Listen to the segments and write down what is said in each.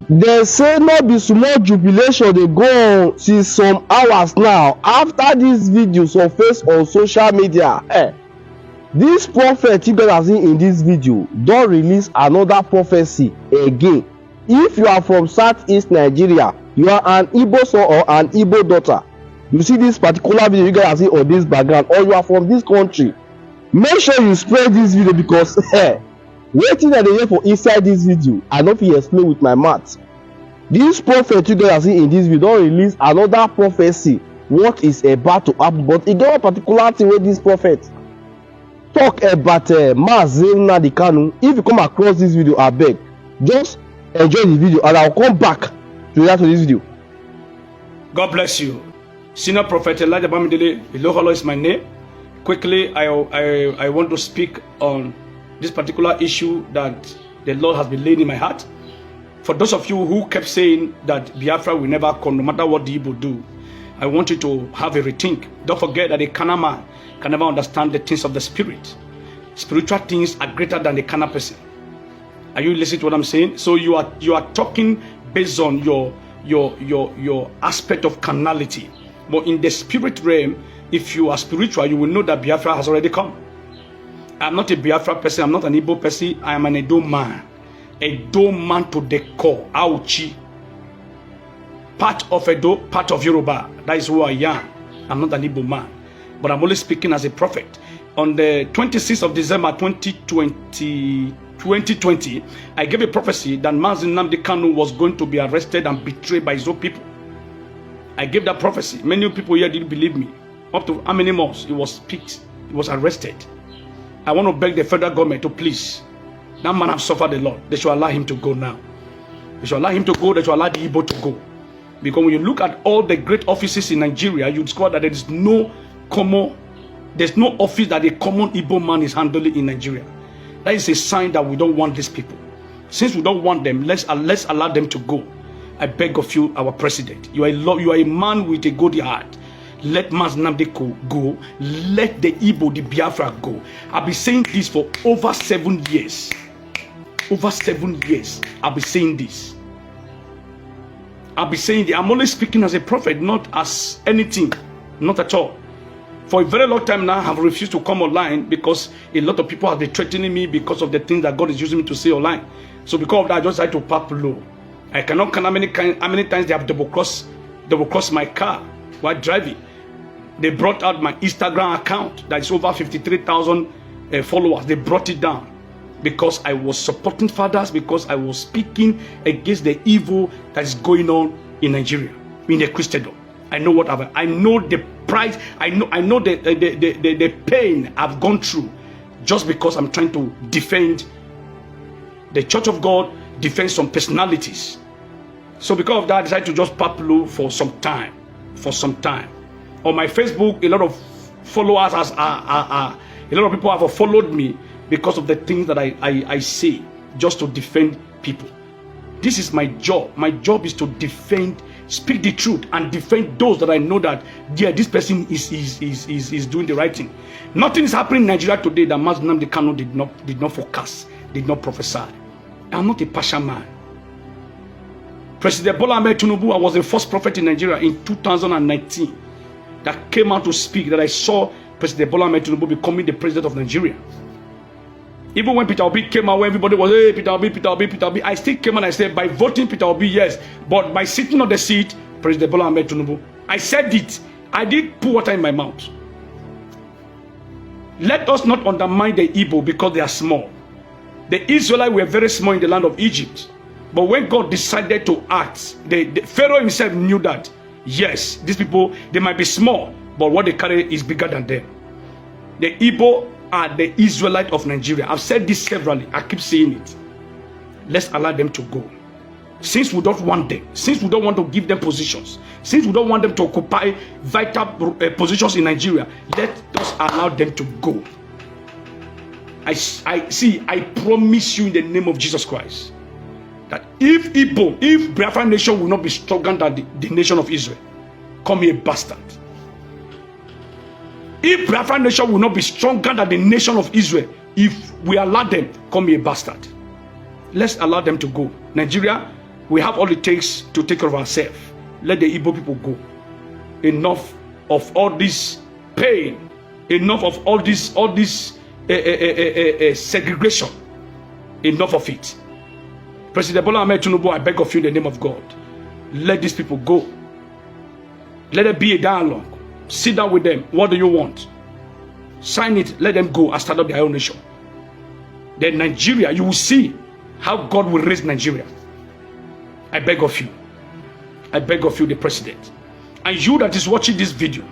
They say no be small jubilation dey go on since some hours now after this video surface on social media. This prophet you guys have seen in this video don release another prophecy again. If you are from southeast Nigeria, you are an Igbo son or an Igbo daughter, you see this particular video you guys have seen on this background, or you are from this country, make sure you spread this video because wetin I dey hear for inside this video I no fit explain with my mouth. This prophet you guys have seen in this video don release another prophecy what is about to happen, but e get one particular thing wey this prophet talk about Nnamdi Kanu. If you come across this video, abeg just enjoy the video and I will come back to react to this video. God bless you. Senior Prophet Elijah Bamidele Iloholo is my name. Quickly, I want to speak on this particular issue that the Lord has been laying in my heart. For those of you who kept saying that Biafra will never come, no matter what the Igbo do, I want you to have a rethink. Don't forget that a carnal man can never understand the things of the spirit. Spiritual things are greater than the carnal person. Are you listening to what I'm saying? So you are talking based on your aspect of carnality. But in the spirit realm, if you are spiritual, you will know that Biafra has already come. I'm not a Biafra person. I'm not an Igbo person. I am an Edo man. Edo man to the core. Auchi. Part of Edo, part of Yoruba. That is who I am. I'm not an Igbo man. But I'm only speaking as a prophet. On the 26th of December 2020, I gave a prophecy that Nnamdi Kanu was going to be arrested and betrayed by his own people. I gave that prophecy. Many people here didn't believe me. Up to how many months he was picked, he was arrested. I want to beg the federal government to please. That man has suffered a lot. They should allow him to go now. They should allow him to go. They should allow the Igbo to go. Because when you look at all the great offices in Nigeria, you discover that there is no common, there's no office that a common Igbo man is handling in Nigeria. That is a sign that we don't want these people. Since we don't want them, let's allow them to go. I beg of you, our president. You are a man with a good heart. Let Nnamdi go. Let the Igbo, the Biafra go. I've been saying this for over 7 years. Over 7 years, I'll be saying this. I'll be saying this. I'm only speaking as a prophet, not as anything. Not at all. For a very long time now, I have refused to come online because a lot of people have been threatening me because of the things that God is using me to say online. So because of that, I just had to pop low. I cannot count how many times they have double crossed my car while driving. They brought out my Instagram account that is over 53,000 followers. They brought it down because I was supporting fathers, because I was speaking against the evil that is going on in Nigeria, in the Christendom. I know what I know the price. I know the pain I've gone through just because I'm trying to defend the Church of God, defend some personalities. So because of that, I decided to just pop low for some time. On my Facebook, a lot of followers, a lot of people have followed me because of the things that I say, just to defend people. This is my job. My job is to defend, speak the truth, and defend those that I know that, yeah, this person is doing the right thing. Nothing is happening in Nigeria today that Nnamdi Kanu did not forecast, did not prophesy. I'm not a partial man. President Bola Ahmed Tinubu, I was the first prophet in Nigeria in 2019 that came out to speak, that I saw President Bola Ahmed Tinubu becoming the president of Nigeria. Even when Peter Obi came out, when everybody was, hey, Peter Obi, I still came and I said, by voting Peter Obi, yes, but by sitting on the seat, President Bola Ahmed Tinubu. I said it. I did put water in my mouth. Let us not undermine the Igbo because they are small. The Israelites were very small in the land of Egypt. But when God decided to act, the Pharaoh himself knew that, yes, these people, they might be small, but what they carry is bigger than them. The Igbo are the Israelite of Nigeria. I've said this severally. I keep saying it. Let's allow them to go. Since we don't want them, since we don't want to give them positions, since we don't want them to occupy vital positions in Nigeria, let us allow them to go. I promise you in the name of Jesus Christ that if Biafra nation will not be stronger than the nation of Israel, come here, bastard. If Biafra nation will not be stronger than the nation of Israel, if we allow them, come here, bastard. Let's allow them to go. Nigeria, We have all it takes to take care of ourselves. Let the Igbo people go. Enough of all this pain. Enough of all this segregation. Enough of it. President Bola Ahmed Tinubu, I beg of you in the name of God, let these people go. Let there be a dialogue. Sit down with them. What do you want? Sign it. Let them go and start up their own nation. Then Nigeria, you will see how God will raise Nigeria. I beg of you. I beg of you, the president. And you that is watching this video,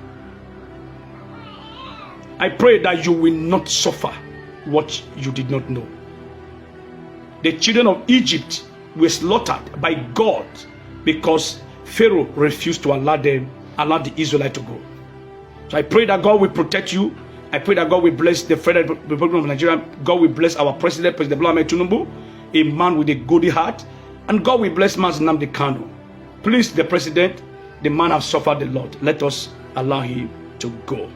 I pray that you will not suffer what you did not know. The children of Egypt were slaughtered by God because Pharaoh refused to allow the Israelites to go. So I pray that God will protect you. I pray that God will bless the Federal Republic of Nigeria. God will bless our president, President Bola Ahmed Tinubu, a man with a good heart. And God will bless Nnamdi Kanu. Please, the president, the man has suffered a lot. Let us allow him to go.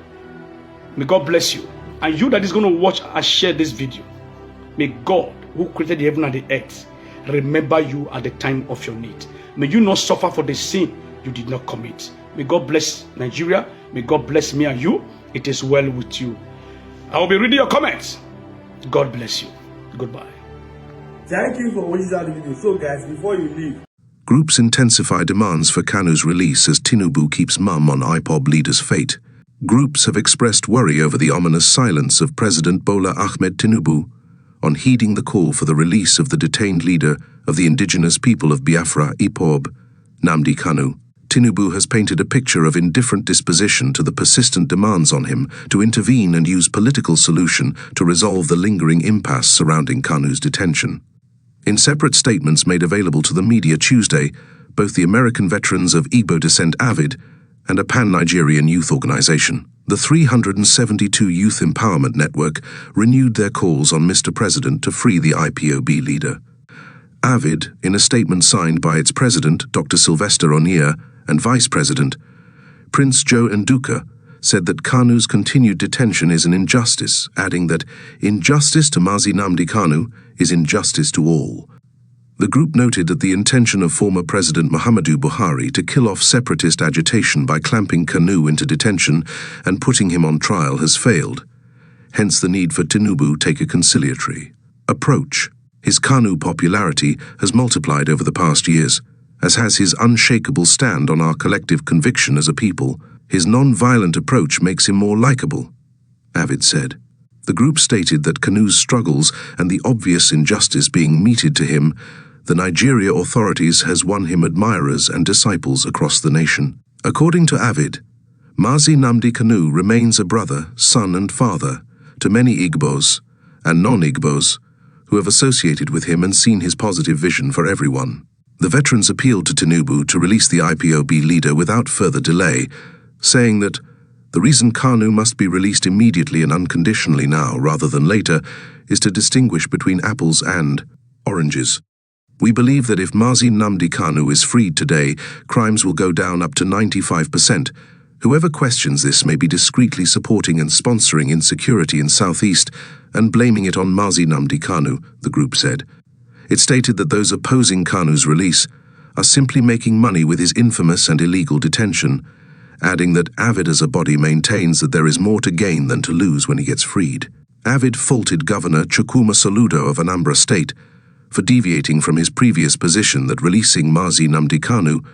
May God bless you. And you that is going to watch and share this video, may God, who created the heaven and the earth, remember you at the time of your need. May you not suffer for the sin you did not commit. May God bless Nigeria. May God bless me and you. It is well with you. I will be reading your comments. God bless you. Goodbye. Thank you for watching that video. So guys, before you leave, Groups intensify demands for Kanu's release as Tinubu keeps mum on IPOB leader's fate. Groups have expressed worry over the ominous silence of President Bola Ahmed Tinubu on heeding the call for the release of the detained leader of the indigenous people of Biafra, IPOB, Nnamdi Kanu. Tinubu has painted a picture of indifferent disposition to the persistent demands on him to intervene and use political solution to resolve the lingering impasse surrounding Kanu's detention. In separate statements made available to the media Tuesday, both the American veterans of Igbo descent AVID and a pan-Nigerian youth organization, the 372 Youth Empowerment Network, renewed their calls on Mr. President to free the IPOB leader. AVID, in a statement signed by its president, Dr. Sylvester Onier, and vice president, Prince Joe Nduka, said that Kanu's continued detention is an injustice, adding that injustice to Mazi Nnamdi Kanu is injustice to all. The group noted that the intention of former President Muhammadu Buhari to kill off separatist agitation by clamping Kanu into detention and putting him on trial has failed. Hence the need for Tinubu take a conciliatory approach. His Kanu popularity has multiplied over the past years, as has his unshakable stand on our collective conviction as a people. His non-violent approach makes him more likable, Avid said. The group stated that Kanu's struggles and the obvious injustice being meted to him, the Nigeria authorities has won him admirers and disciples across the nation. According to Avid, Mazi Nnamdi Kanu remains a brother, son and father to many Igbos and non-Igbos who have associated with him and seen his positive vision for everyone. The veterans appealed to Tinubu to release the IPOB leader without further delay, saying that the reason Kanu must be released immediately and unconditionally now rather than later is to distinguish between apples and oranges. We believe that if Mazi Nnamdi Kanu is freed today, crimes will go down up to 95%. Whoever questions this may be discreetly supporting and sponsoring insecurity in Southeast and blaming it on Mazi Nnamdi Kanu, the group said. It stated that those opposing Kanu's release are simply making money with his infamous and illegal detention, adding that Avid as a body maintains that there is more to gain than to lose when he gets freed. Avid faulted Governor Chukwuma Soludo of Anambra State for deviating from his previous position that releasing Mazi Nnamdi Kanu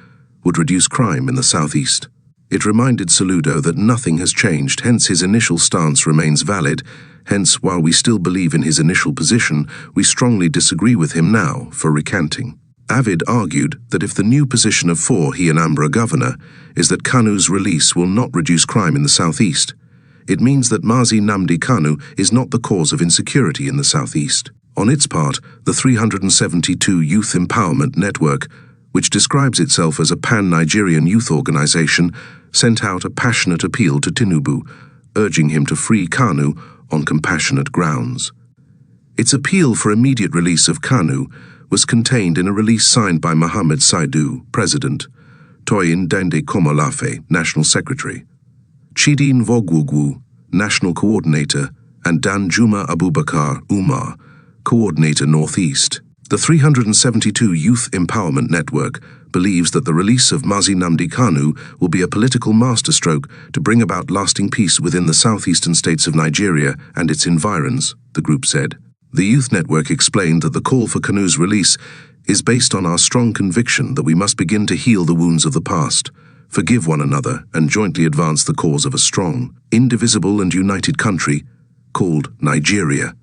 would reduce crime in the southeast. It reminded Soludo that nothing has changed, hence his initial stance remains valid. Hence, while we still believe in his initial position, we strongly disagree with him now for recanting. Avid argued that if the new position of he Anambra governor is that Kanu's release will not reduce crime in the southeast, it means that Mazi Nnamdi Kanu is not the cause of insecurity in the southeast. On its part, the 372 Youth Empowerment Network, which describes itself as a pan-Nigerian youth organization, sent out a passionate appeal to Tinubu, urging him to free Kanu on compassionate grounds. Its appeal for immediate release of Kanu was contained in a release signed by Mohammed Saidu, President, Toyin Dende Komolafe, National Secretary, Chidin Vogwugwu, National Coordinator, and Danjuma Abubakar Umar, Coordinator Northeast. The 372 Youth Empowerment Network believes that the release of Nnamdi Kanu will be a political masterstroke to bring about lasting peace within the southeastern states of Nigeria and its environs, the group said. The youth network explained that the call for Kanu's release is based on our strong conviction that we must begin to heal the wounds of the past, forgive one another, and jointly advance the cause of a strong, indivisible and united country called Nigeria.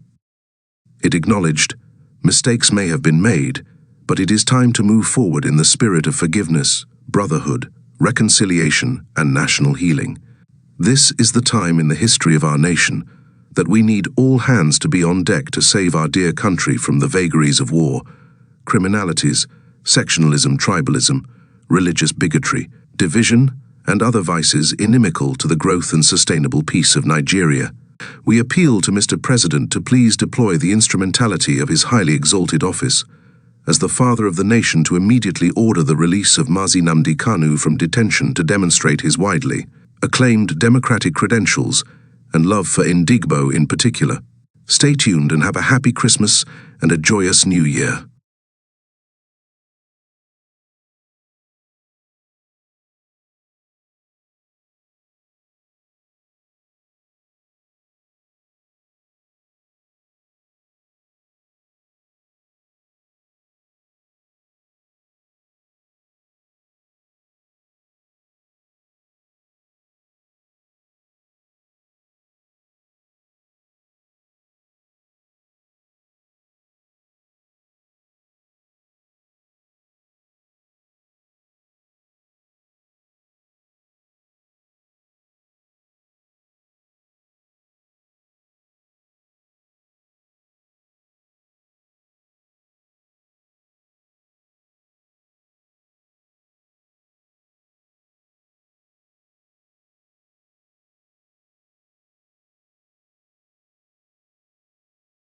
It acknowledged, mistakes may have been made, but it is time to move forward in the spirit of forgiveness, brotherhood, reconciliation, and national healing. This is the time in the history of our nation that we need all hands to be on deck to save our dear country from the vagaries of war, criminalities, sectionalism, tribalism, religious bigotry, division, and other vices inimical to the growth and sustainable peace of Nigeria. We appeal to Mr. President to please deploy the instrumentality of his highly exalted office as the father of the nation to immediately order the release of Nnamdi Kanu from detention to demonstrate his widely acclaimed democratic credentials and love for Indigbo in particular. Stay tuned and have a happy Christmas and a joyous New Year.